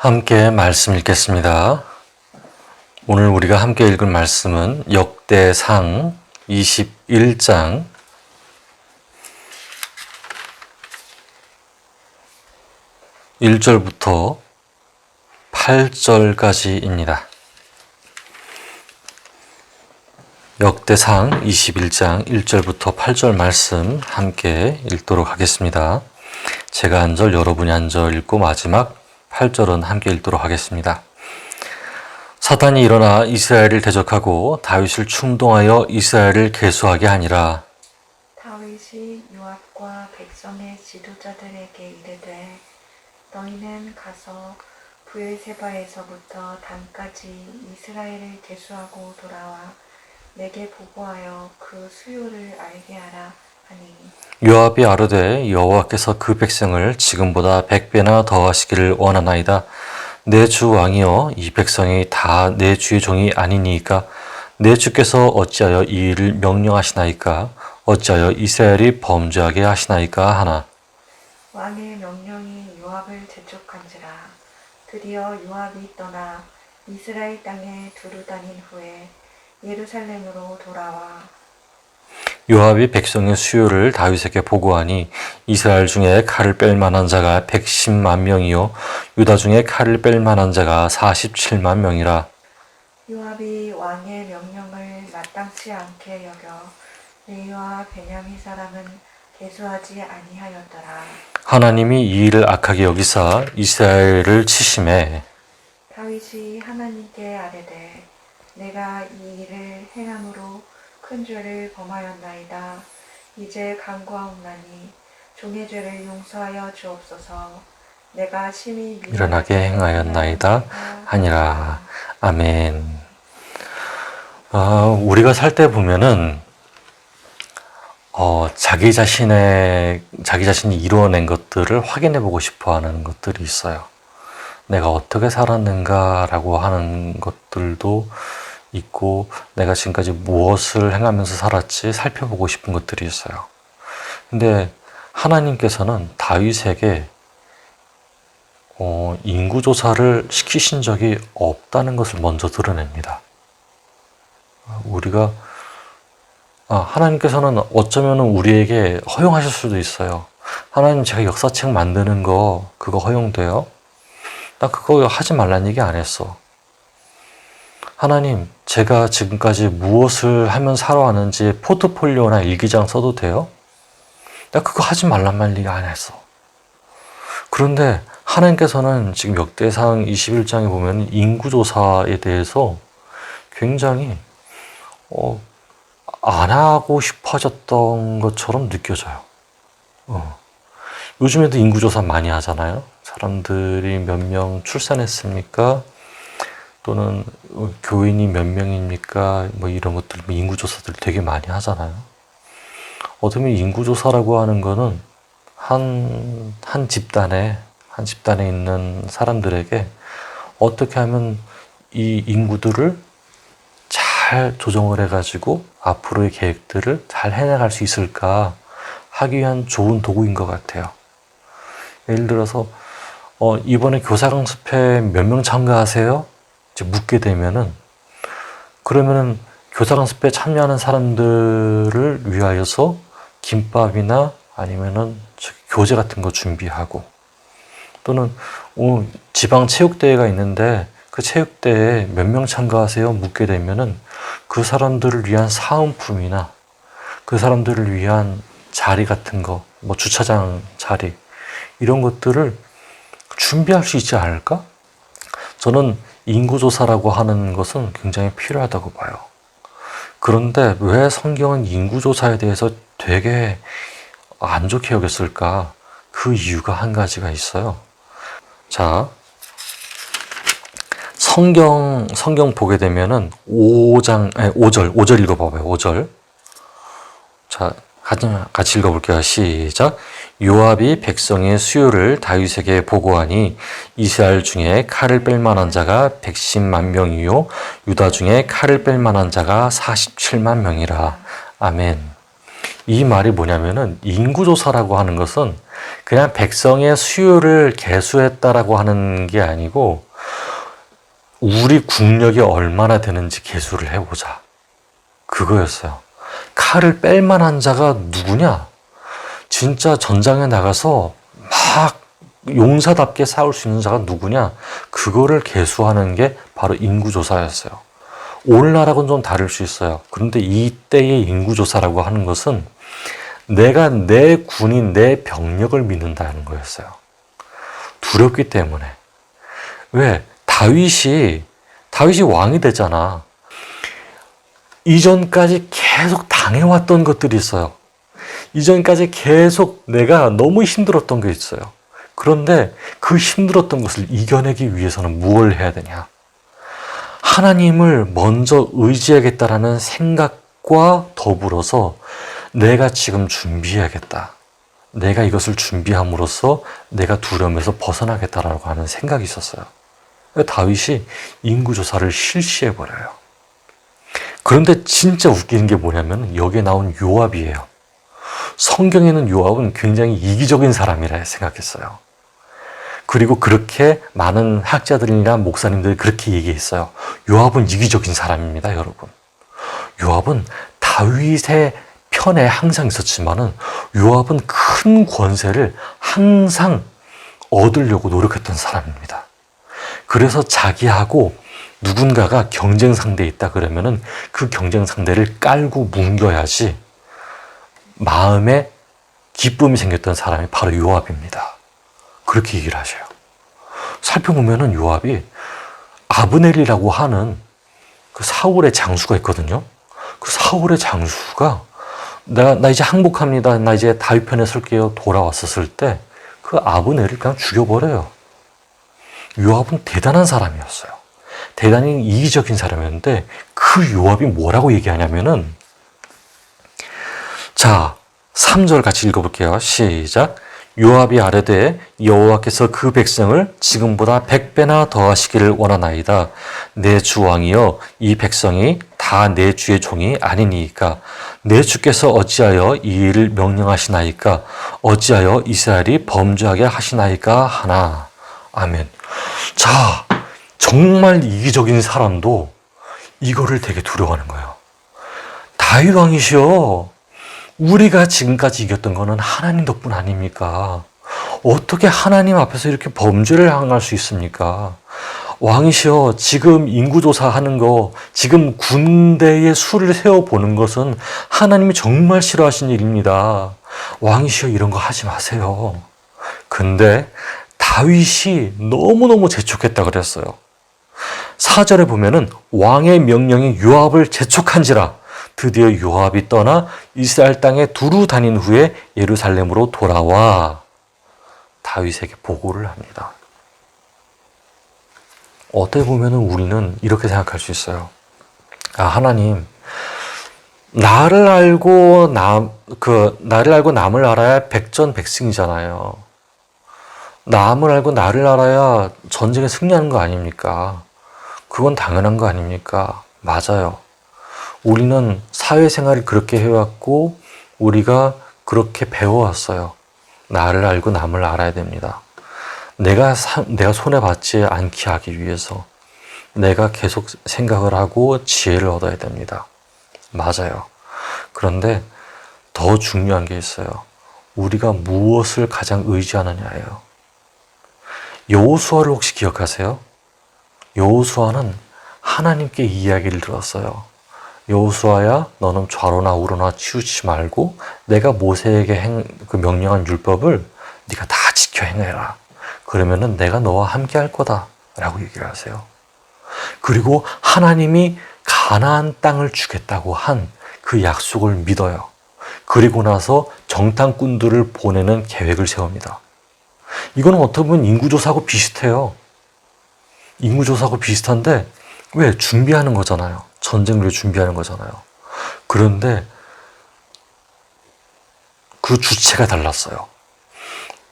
함께 말씀 읽겠습니다. 오늘 우리가 함께 읽을 말씀은 역대상 21장 1절부터 8절까지입니다. 역대상 21장 1절부터 8절 말씀 함께 읽도록 하겠습니다. 제가 한 절, 여러분이 한 절 읽고 마지막 8절은 함께 읽도록 하겠습니다. 사탄이 일어나 이스라엘을 대적하고 다윗을 충동하여 이스라엘을 계수하게 하니라. 다윗이 요압과 백성의 지도자들에게 이르되 너희는 가서 브엘세바에서부터 단까지 이스라엘을 계수하고 돌아와 내게 보고하여 그 수요를 알게 하라 하니 요압이 아뢰되 여호와께서 그 백성을 지금보다 100배나 더하시기를 원하나이다. 내 주 왕이여, 이 백성이 다 내 주의 종이 아니니까 내 주께서 어찌하여 이 일을 명령하시나이까? 어찌하여 이스라엘이 범죄하게 하시나이까 하나. 왕의 명령이 요압을 재촉한지라. 드디어 요압이 떠나 이스라엘 땅에 두루 다닌 후에 예루살렘으로 돌아와 요압이 백성의 수요를 다윗에게 보고하니 이스라엘 중에 칼을 뺄 만한 자가 110만 명이요 유다 중에 칼을 뺄 만한 자가 47만 명이라. 요압이 왕의 명령을 마땅치 않게 여겨 레위와 베냐민 사람은 계수하지 아니하였더라. 하나님이 이 일을 악하게 여기사 이스라엘을 치심해 다윗이 하나님께 아뢰되 내가 이 일을 행함으로 큰 죄를 범하였나이다. 이제 간구하옵나니 종의 죄를 용서하여 주옵소서. 내가 심히 일어나게 행하였나이다 하니라. 아멘. 우리가 살 때 보면은 자기 자신이 이루어낸 것들을 확인해 보고 싶어 하는 것들이 있어요. 내가 어떻게 살았는가라고 하는 것들도 있고, 내가 지금까지 무엇을 행하면서 살았지 살펴보고 싶은 것들이 있어요. 근데 하나님께서는 다윗에게 인구조사를 시키신 적이 없다는 것을 먼저 드러냅니다. 하나님께서는 어쩌면 우리에게 허용하실 수도 있어요. 하나님, 제가 역사책 만드는 거 그거 허용돼요? 나 그거 하지 말란 얘기 안 했어. 하나님, 제가 지금까지 무엇을 하면 살아왔는지 포트폴리오나 일기장 써도 돼요? 나 그거 하지 말란 말 얘기 안 했어. 그런데 하나님께서는 지금 역대상 21장에 보면 인구조사에 대해서 굉장히 안 하고 싶어졌던 것처럼 느껴져요. 요즘에도 인구조사 많이 하잖아요. 사람들이 몇 명 출산했습니까? 또는 교인이 몇 명입니까? 뭐 이런 것들, 인구조사들 되게 많이 하잖아요. 어쩌면 인구조사라고 하는 거는 한 집단에 있는 사람들에게 어떻게 하면 이 인구들을 잘 조정을 해가지고 앞으로의 계획들을 잘 해나갈 수 있을까 하기 위한 좋은 도구인 것 같아요. 예를 들어서 이번에 교사 강습회 몇 명 참가하세요? 이제 묻게 되면은, 그러면은 교사 강습회에 참여하는 사람들을 위하여서 김밥이나 아니면은 교재 같은 거 준비하고, 또는 지방 체육대회가 있는데 그 체육대회에 몇 명 참가하세요? 묻게 되면은 그 사람들을 위한 사은품이나 그 사람들을 위한 자리 같은 거, 뭐 주차장 자리, 이런 것들을 준비할 수 있지 않을까? 저는 인구조사라고 하는 것은 굉장히 필요하다고 봐요. 그런데 왜 성경은 인구조사에 대해서 되게 안 좋게 여겼을까? 그 이유가 한 가지가 있어요. 자, 성경 보게 되면은 5절 읽어봐봐요. 5절. 자, 같이 읽어볼게요. 시작. 요압이 백성의 수요를 다윗에게 보고하니 이스라엘 중에 칼을 뺄 만한 자가 110만 명이요 유다 중에 칼을 뺄 만한 자가 47만 명이라. 아멘. 이 말이 뭐냐면은 인구조사라고 하는 것은 그냥 백성의 수요를 계수했다라고 하는 게 아니고 우리 국력이 얼마나 되는지 계수를 해보자. 그거였어요. 칼을 뺄 만한 자가 누구냐? 진짜 전장에 나가서 막 용사답게 싸울 수 있는 자가 누구냐? 그거를 계수하는 게 바로 인구조사였어요. 오늘날하고는 좀 다를 수 있어요. 그런데 이때의 인구조사라고 하는 것은 내가 내 군인, 내 병력을 믿는다는 거였어요. 두렵기 때문에. 왜? 다윗이 왕이 되잖아. 이전까지 계속 당해왔던 것들이 있어요. 이전까지 계속 내가 너무 힘들었던 게 있어요. 그런데 그 힘들었던 것을 이겨내기 위해서는 무엇을 해야 되냐? 하나님을 먼저 의지하겠다라는 생각과 더불어서 내가 지금 준비해야겠다. 내가 이것을 준비함으로써 내가 두려움에서 벗어나겠다라고 하는 생각이 있었어요. 다윗이 인구조사를 실시해버려요. 그런데 진짜 웃기는 게 뭐냐면 여기에 나온 요압이에요. 성경에는 요압은 굉장히 이기적인 사람이라 생각했어요. 그리고 그렇게 많은 학자들이나 목사님들이 그렇게 얘기했어요. 요압은 이기적인 사람입니다, 여러분. 요압은 다윗의 편에 항상 있었지만은 요압은 큰 권세를 항상 얻으려고 노력했던 사람입니다. 그래서 자기하고 누군가가 경쟁 상대에 있다 그러면은 그 경쟁 상대를 깔고 뭉겨야지 마음에 기쁨이 생겼던 사람이 바로 요압입니다. 그렇게 얘기를 하셔요. 살펴보면은 요압이 아브넬이라고 하는 그 사울의 장수가 있거든요. 그 사울의 장수가 나 이제 항복합니다. 나 이제 다윗 편에 설게요. 돌아왔었을 때 그 아브넬을 그냥 죽여버려요. 요압은 대단한 사람이었어요. 대단히 이기적인 사람이었는데 그 요압이 뭐라고 얘기하냐면은 자, 3절 같이 읽어볼게요. 시작. 요압이 아뢰되 여호와께서 그 백성을 지금보다 100배나 더하시기를 원하나이다. 내 주 왕이여 이 백성이 다 내 주의 종이 아니니이까 내 주께서 어찌하여 이 일을 명령하시나이까 어찌하여 이스라엘이 범죄하게 하시나이까 하나. 아멘. 자, 정말 이기적인 사람도 이거를 되게 두려워하는 거예요. 다윗 왕이시여, 우리가 지금까지 이겼던 거는 하나님 덕분 아닙니까? 어떻게 하나님 앞에서 이렇게 범죄를 행할 수 있습니까? 왕이시여, 지금 인구조사하는 거, 지금 군대의 수를 세워보는 것은 하나님이 정말 싫어하신 일입니다. 왕이시여, 이런 거 하지 마세요. 근데 다윗이 너무너무 재촉했다 그랬어요. 4절에 보면은 왕의 명령이 요압을 재촉한지라 드디어 요압이 떠나 이스라엘 땅에 두루 다닌 후에 예루살렘으로 돌아와 다윗에게 보고를 합니다. 어떻게 보면은 우리는 이렇게 생각할 수 있어요. 아, 하나님, 나를 알고 남을 알아야 백전백승이잖아요. 남을 알고 나를 알아야 전쟁에 승리하는 거 아닙니까? 그건 당연한 거 아닙니까? 맞아요. 우리는 사회생활을 그렇게 해왔고 우리가 그렇게 배워왔어요. 나를 알고 남을 알아야 됩니다. 내가 손해받지 않게 하기 위해서 내가 계속 생각을 하고 지혜를 얻어야 됩니다. 맞아요. 그런데 더 중요한 게 있어요. 우리가 무엇을 가장 의지하느냐예요. 여호수아를 혹시 기억하세요? 여호수아는 하나님께 이야기를 들었어요. 여호수아야, 너는 좌로나 우로나 치우치지 말고 내가 모세에게 그 명령한 율법을 네가 다 지켜 행해라. 그러면은 내가 너와 함께 할 거다 라고 얘기를 하세요. 그리고 하나님이 가나안 땅을 주겠다고 한 그 약속을 믿어요. 그리고 나서 정탐꾼들을 보내는 계획을 세웁니다. 이거는 어떻게 보면 인구조사하고 비슷해요. 인구조사하고 비슷한데 왜? 준비하는 거잖아요. 전쟁을 준비하는 거잖아요. 그런데 그 주체가 달랐어요.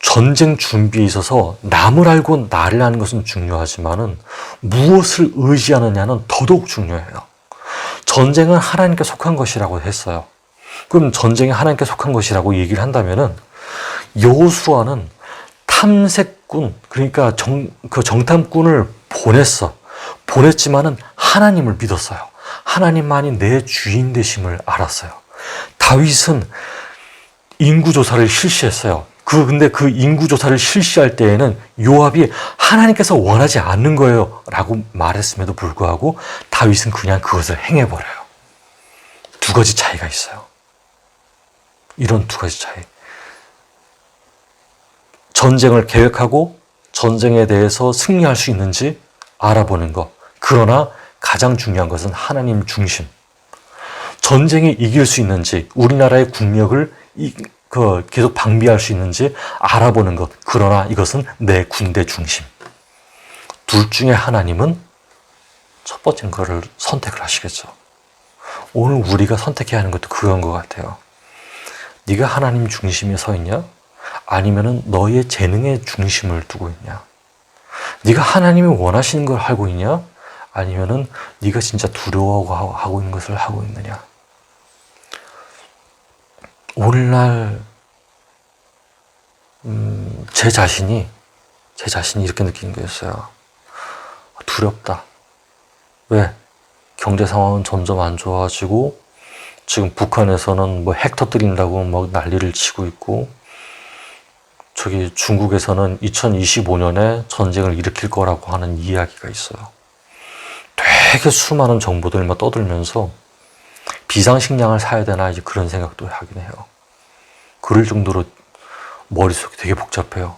전쟁 준비에 있어서 남을 알고 나를 아는 것은 중요하지만은 무엇을 의지하느냐는 더더욱 중요해요. 전쟁은 하나님께 속한 것이라고 했어요. 그럼 전쟁이 하나님께 속한 것이라고 얘기를 한다면은 여호수아는 탐색꾼, 그러니까 그 정탐꾼을 보냈지만은 하나님을 믿었어요. 하나님만이 내 주인 되심을 알았어요. 다윗은 인구조사를 실시했어요. 근데 그 인구조사를 실시할 때에는 요압이 하나님께서 원하지 않는 거예요 라고 말했음에도 불구하고 다윗은 그냥 그것을 행해버려요. 두 가지 차이가 있어요. 이런 두 가지 차이. 전쟁을 계획하고 전쟁에 대해서 승리할 수 있는지 알아보는 것. 그러나 가장 중요한 것은 하나님 중심. 전쟁에 이길 수 있는지, 우리나라의 국력을 계속 방비할 수 있는지 알아보는 것. 그러나 이것은 내 군대 중심. 둘 중에 하나님은 첫 번째 거를 선택을 하시겠죠. 오늘 우리가 선택해야 하는 것도 그건 것 같아요. 네가 하나님 중심에 서 있냐? 아니면은 너의 재능의 중심을 두고 있냐? 네가 하나님이 원하시는 걸 하고 있냐? 아니면은 네가 진짜 두려워하고 있는 것을 하고 있느냐? 오늘날 제 자신이 이렇게 느끼는 거였어요. 두렵다. 왜? 경제 상황은 점점 안 좋아지고 지금 북한에서는 뭐 핵 터뜨린다고 막 난리를 치고 있고 저기 중국에서는 2025년에 전쟁을 일으킬 거라고 하는 이야기가 있어요. 되게 수많은 정보들만 떠들면서 비상식량을 사야 되나 이제 그런 생각도 하긴 해요. 그럴 정도로 머릿속이 되게 복잡해요.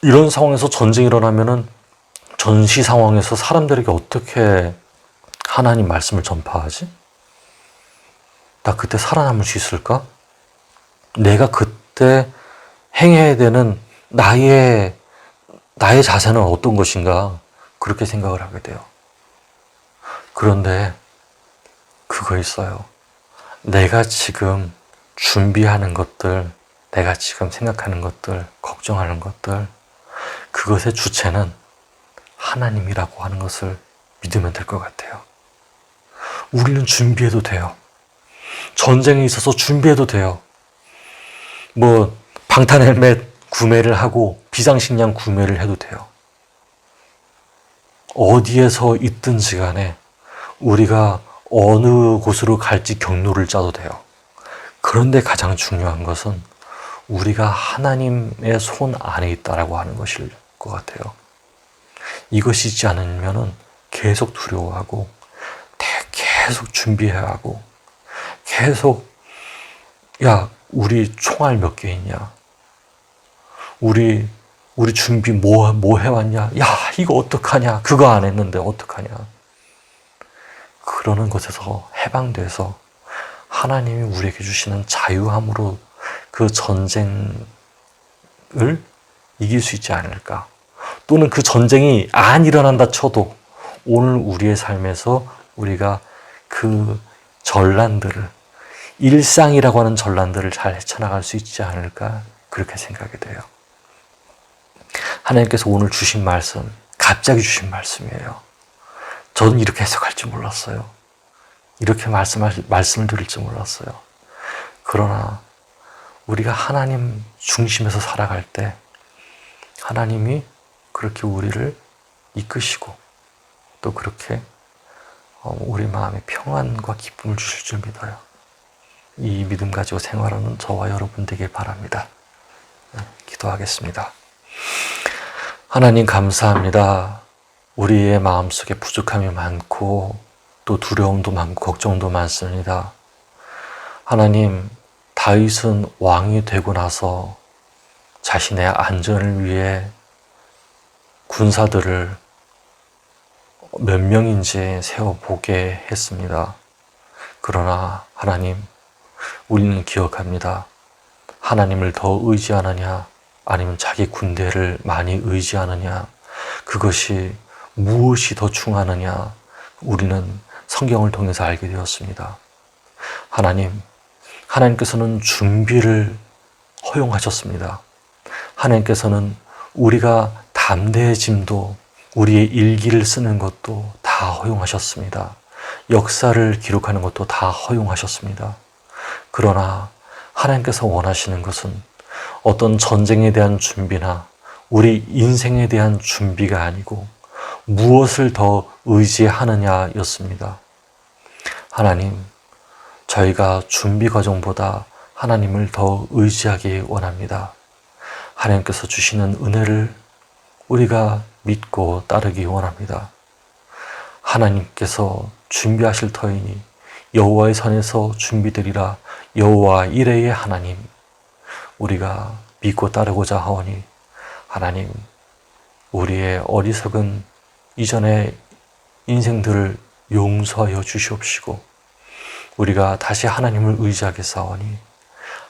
이런 상황에서 전쟁이 일어나면은 전시 상황에서 사람들에게 어떻게 하나님 말씀을 전파하지? 나 그때 살아남을 수 있을까? 내가 그때 행해야 되는 나의 자세는 어떤 것인가? 그렇게 생각을 하게 돼요. 그런데 그거 있어요. 내가 지금 준비하는 것들, 내가 지금 생각하는 것들, 걱정하는 것들, 그것의 주체는 하나님이라고 하는 것을 믿으면 될 것 같아요. 우리는 준비해도 돼요. 전쟁에 있어서 준비해도 돼요. 뭐 방탄 헬멧 구매를 하고 비상식량 구매를 해도 돼요. 어디에서 있든지 간에 우리가 어느 곳으로 갈지 경로를 짜도 돼요. 그런데 가장 중요한 것은 우리가 하나님의 손 안에 있다라고 하는 것일 것 같아요. 이것이 있지 않으면 계속 두려워하고 계속 준비해야 하고 계속 야 우리 총알 몇 개 있냐? 우리 준비 뭐 해왔냐? 야 이거 어떡하냐? 그거 안 했는데 어떡하냐? 그러는 것에서 해방돼서 하나님이 우리에게 주시는 자유함으로 그 전쟁을 이길 수 있지 않을까? 또는 그 전쟁이 안 일어난다 쳐도 오늘 우리의 삶에서 우리가 그 전란들을 일상이라고 하는 전란들을 잘 헤쳐나갈 수 있지 않을까? 그렇게 생각이 돼요. 하나님께서 오늘 주신 말씀, 갑자기 주신 말씀이에요. 저는 이렇게 해석할 줄 몰랐어요. 이렇게 말씀을 드릴 줄 몰랐어요. 그러나 우리가 하나님 중심에서 살아갈 때 하나님이 그렇게 우리를 이끄시고 또 그렇게 우리 마음에 평안과 기쁨을 주실 줄 믿어요. 이 믿음 가지고 생활하는 저와 여러분 되길 바랍니다. 기도하겠습니다. 하나님 감사합니다. 우리의 마음속에 부족함이 많고 또 두려움도 많고 걱정도 많습니다. 하나님, 다윗은 왕이 되고 나서 자신의 안전을 위해 군사들을 몇 명인지 세워보게 했습니다. 그러나 하나님, 우리는 기억합니다. 하나님을 더 의지하느냐 아니면 자기 군대를 많이 의지하느냐, 그것이 무엇이 더 중요하느냐 우리는 성경을 통해서 알게 되었습니다. 하나님께서는 준비를 허용하셨습니다. 하나님께서는 우리가 담대해짐도 우리의 일기를 쓰는 것도 다 허용하셨습니다. 역사를 기록하는 것도 다 허용하셨습니다. 그러나 하나님께서 원하시는 것은 어떤 전쟁에 대한 준비나 우리 인생에 대한 준비가 아니고 무엇을 더 의지하느냐였습니다. 하나님, 저희가 준비 과정보다 하나님을 더 의지하기 원합니다. 하나님께서 주시는 은혜를 우리가 믿고 따르기 원합니다. 하나님께서 준비하실 터이니 여호와의 선에서 준비되리라. 여호와 이레의 하나님, 우리가 믿고 따르고자 하오니 하나님, 우리의 어리석은 이전의 인생들을 용서하여 주시옵시고 우리가 다시 하나님을 의지하겠사오니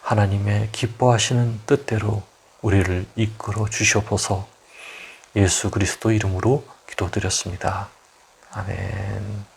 하나님의 기뻐하시는 뜻대로 우리를 이끌어 주시옵소서. 예수 그리스도 이름으로 기도드렸습니다. 아멘.